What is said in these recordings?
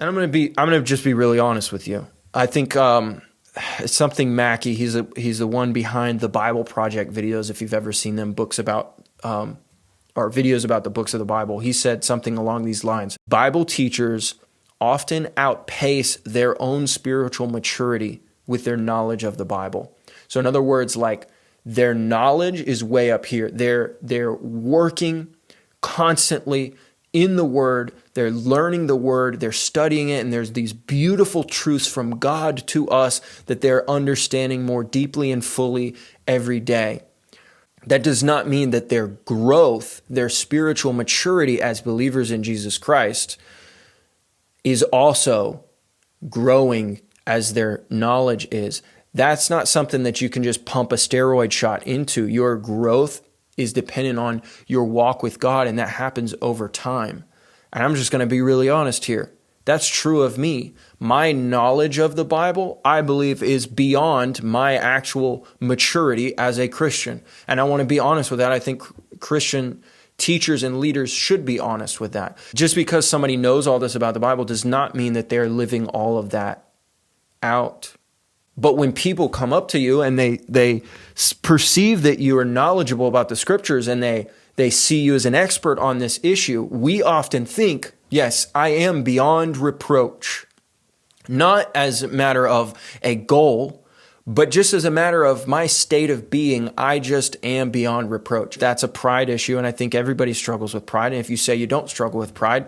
And I'm gonna just be really honest with you. I think it's something Mackey. He's the one behind the Bible Project videos. If you've ever seen them, books about or videos about the books of the Bible, he said something along these lines: Bible teachers often outpace their own spiritual maturity with their knowledge of the Bible. So in other words, like, their knowledge is way up here. They're working constantly in the Word. They're learning the Word. They're studying it. And there's these beautiful truths from God to us that they're understanding more deeply and fully every day. That does not mean that their growth, their spiritual maturity as believers in Jesus Christ is also growing as their knowledge is. That's not something that you can just pump a steroid shot into. Your growth is dependent on your walk with God, and that happens over time. And I'm just going to be really honest here. That's true of me. My knowledge of the Bible, I believe, is beyond my actual maturity as a Christian. And I want to be honest with that. I think Christian teachers and leaders should be honest with that. Just because somebody knows all this about the Bible does not mean that they're living all of that out. But when people come up to you and they perceive that you are knowledgeable about the scriptures and they see you as an expert on this issue, we often think, yes, I am beyond reproach. Not as a matter of a goal, but just as a matter of my state of being, I just am beyond reproach. That's a pride issue, and I think everybody struggles with pride. And if you say you don't struggle with pride,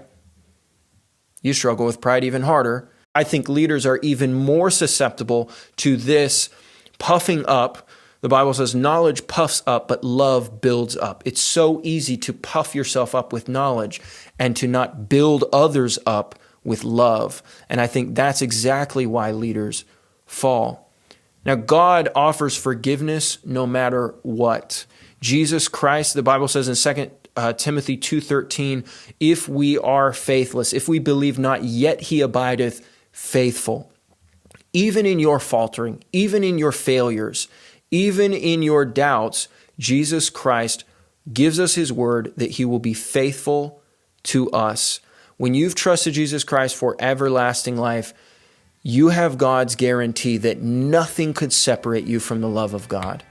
you struggle with pride even harder. I think leaders are even more susceptible to this puffing up. The Bible says knowledge puffs up, but love builds up. It's so easy to puff yourself up with knowledge and to not build others up with love. And I think that's exactly why leaders fall. Now, God offers forgiveness no matter what. Jesus Christ, the Bible says in 2 Timothy 2:13, if we are faithless, if we believe not, yet he abideth faithful. Even in your faltering, even in your failures, even in your doubts, Jesus Christ gives us his word that he will be faithful to us. When you've trusted Jesus Christ for everlasting life, you have God's guarantee that nothing could separate you from the love of God.